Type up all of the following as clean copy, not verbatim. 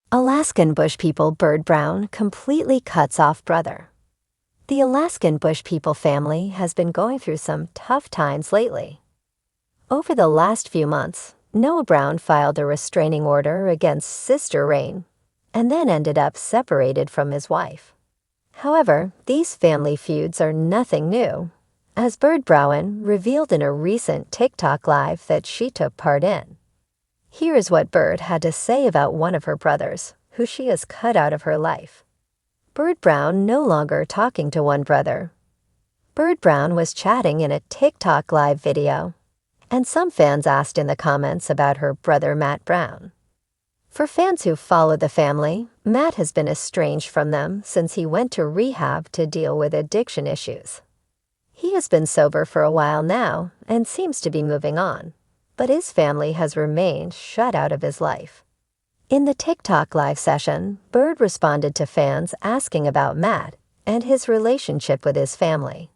Alaskan bush people Bird Brown completely cuts off brother. The Alaskan bush people family has been going through some tough times lately. Over the last few months, Noah Brown filed a restraining order against Sister Rain and then ended up separated from his wife. However, these family feuds are nothing new, as Bird Brown revealed in a recent TikTok live that she took part in. Here is what Bird had to say about one of her brothers, who she has cut out of her life. Bird Brown no longer talking to one brother. Bird Brown was chatting in a TikTok live video, and some fans asked in the comments about her brother Matt Brown. For fans who follow the family, Matt has been estranged from them since he went to rehab to deal with addiction issues. He has been sober for a while now and seems to be moving on, but his family has remained shut out of his life. In the TikTok live session, Bird responded to fans asking about Matt and his relationship with his family.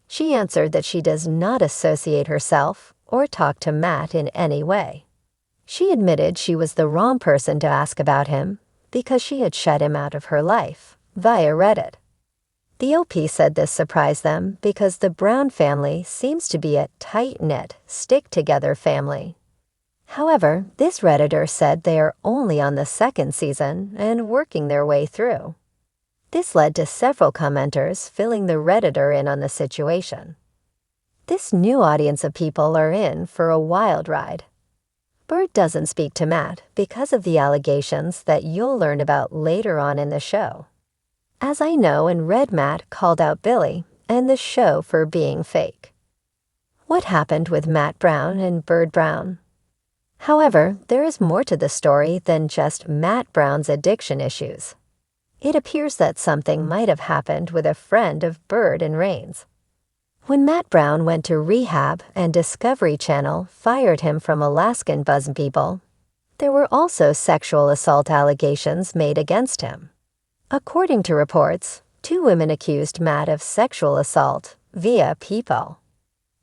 She answered that she does not associate herself or talk to Matt in any way. She admitted she was the wrong person to ask about him because she had shut him out of her life via Reddit. The OP said this surprised them because the Brown family seems to be a tight-knit, stick-together family. However, this Redditor said they are only on the second season and working their way through. This led to several commenters filling the Redditor in on the situation. This new audience of people are in for a wild ride. Bird doesn't speak to Matt because of the allegations that you'll learn about later on in the show. As I know and read, Matt called out Billy and the show for being fake. What happened with Matt Brown and Bird Brown? However, there is more to the story than just Matt Brown's addiction issues. It appears that something might have happened with a friend of Bird and Rain's. When Matt Brown went to rehab and Discovery Channel fired him from Alaskan Buzz People, there were also sexual assault allegations made against him. According to reports, 2 women accused Matt of sexual assault via People.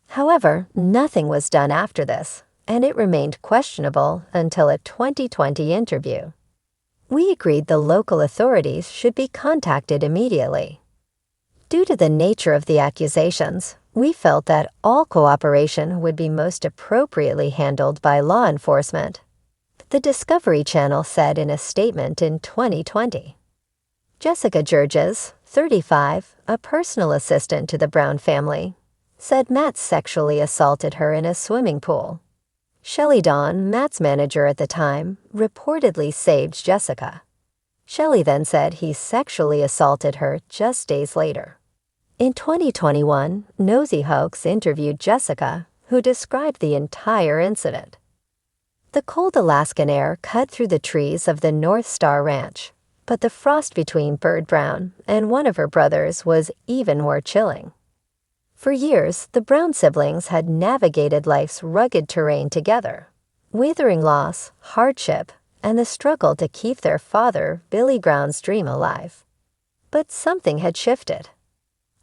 However, nothing was done after this, and it remained questionable until a 2020 interview. We agreed the local authorities should be contacted immediately. Due to the nature of the accusations, we felt that all cooperation would be most appropriately handled by law enforcement, the Discovery Channel said in a statement in 2020. Jessica Georges, 35, a personal assistant to the Brown family, said Matt sexually assaulted her in a swimming pool. Shelley Dawn, Matt's manager at the time, reportedly saved Jessica. Shelley then said he sexually assaulted her just days later. In 2021, Nosy Hoax interviewed Jessica, who described the entire incident. The cold Alaskan air cut through the trees of the North Star Ranch, but the frost between Bird Brown and one of her brothers was even more chilling. For years, the Brown siblings had navigated life's rugged terrain together, weathering loss, hardship, and the struggle to keep their father, Billy Brown's dream alive. But something had shifted.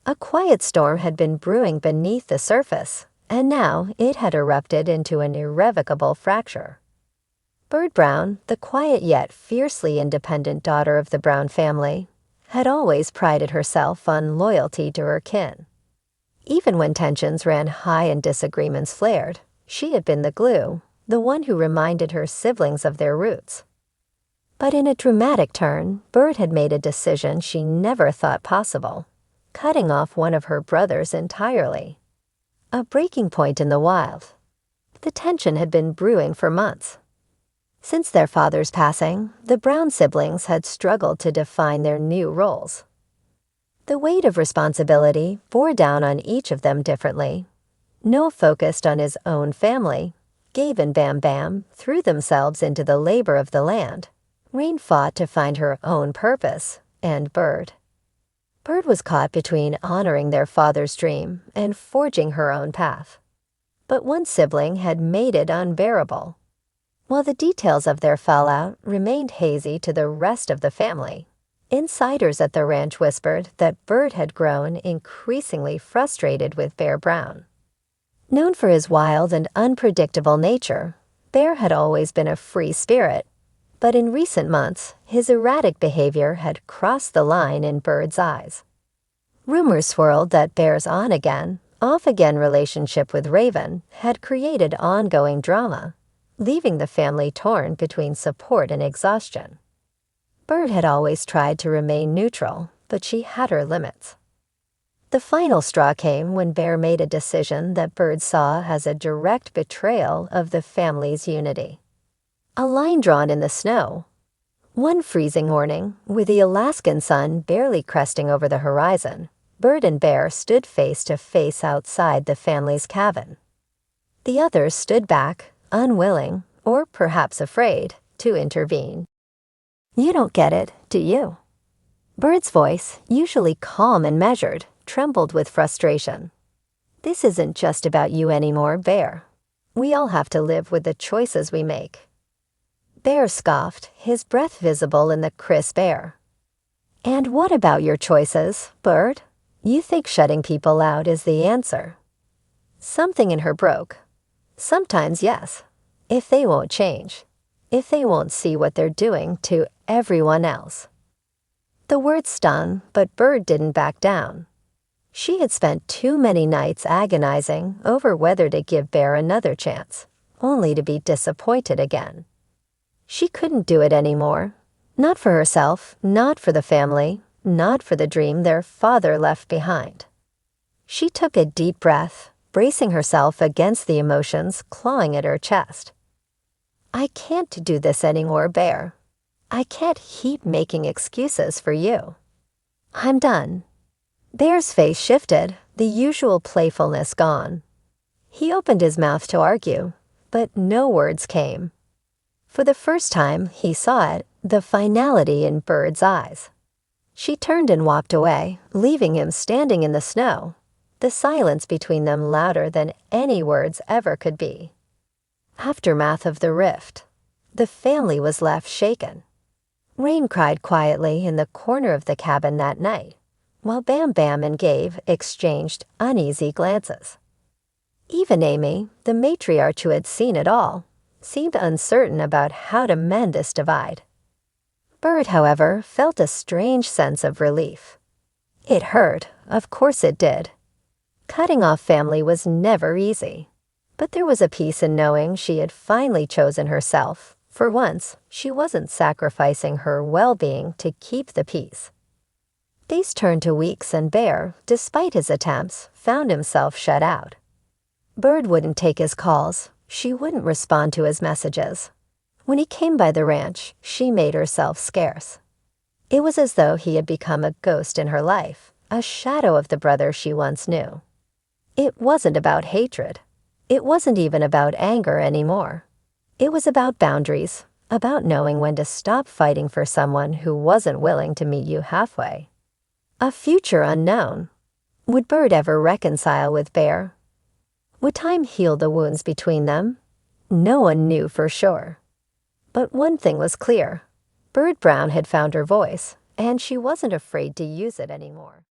A quiet storm had been brewing beneath the surface, and now it had erupted into an irrevocable fracture. Bird Brown, the quiet yet fiercely independent daughter of the Brown family, had always prided herself on loyalty to her kin. Even when tensions ran high and disagreements flared, she had been the glue, the one who reminded her siblings of their roots. But in a dramatic turn, Bird had made a decision she never thought possible, cutting off one of her brothers entirely. A breaking point in the wild. The tension had been brewing for months. Since their father's passing, the Brown siblings had struggled to define their new roles. The weight of responsibility bore down on each of them differently. Noah focused on his own family. Gabe and Bam Bam threw themselves into the labor of the land. Rain fought to find her own purpose, and Bird. Bird was caught between honoring their father's dream and forging her own path. But one sibling had made it unbearable. While the details of their fallout remained hazy to the rest of the family, insiders at the ranch whispered that Bird had grown increasingly frustrated with Bear Brown. Known for his wild and unpredictable nature, Bear had always been a free spirit, But in recent months, his erratic behavior had crossed the line in Bird's eyes. Rumors swirled that Bear's on-again, off-again relationship with Raven had created ongoing drama, leaving the family torn between support and exhaustion. Bird had always tried to remain neutral, but she had her limits. The final straw came when Bear made a decision that Bird saw as a direct betrayal of the family's unity. A line drawn in the snow. One freezing morning, with the Alaskan sun barely cresting over the horizon, Bird and Bear stood face to face outside the family's cabin. The others stood back, unwilling, or perhaps afraid, to intervene. "You don't get it, do you?" Bird's voice, usually calm and measured, trembled with frustration. "This isn't just about you anymore, Bear. We all have to live with the choices we make." Bear scoffed, his breath visible in the crisp air. "And what about your choices, Bird? You think shutting people out is the answer?" Something in her broke. "Sometimes, yes. If they won't change. If they won't see what they're doing to everyone else." The words stung, but Bird didn't back down. She had spent too many nights agonizing over whether to give Bear another chance, only to be disappointed again. She couldn't do it anymore. Not for herself, not for the family, not for the dream their father left behind. She took a deep breath, bracing herself against the emotions clawing at her chest. "I can't do this anymore, Bear. I can't keep making excuses for you. I'm done." Bear's face shifted, the usual playfulness gone. He opened his mouth to argue, but no words came. For the first time, he saw it, the finality in Bird's eyes. She turned and walked away, leaving him standing in the snow, the silence between them louder than any words ever could be. Aftermath of the rift. The family was left shaken. Rain cried quietly in the corner of the cabin that night, while Bam Bam and Gabe exchanged uneasy glances. Even Amy, the matriarch who had seen it all, seemed uncertain about how to mend this divide. Bird, however, felt a strange sense of relief. It hurt, of course it did. Cutting off family was never easy, but there was a peace in knowing she had finally chosen herself. For once, she wasn't sacrificing her well-being to keep the peace. Days turned to weeks, and Bear, despite his attempts, found himself shut out. Bird wouldn't take his calls. She wouldn't respond to his messages. When he came by the ranch, she made herself scarce. It was as though he had become a ghost in her life, a shadow of the brother she once knew. It wasn't about hatred. It wasn't even about anger anymore. It was about boundaries, about knowing when to stop fighting for someone who wasn't willing to meet you halfway. A future unknown. Would Bird ever reconcile with Bear? Would time heal the wounds between them? No one knew for sure. But one thing was clear. Bird Brown had found her voice, and she wasn't afraid to use it anymore.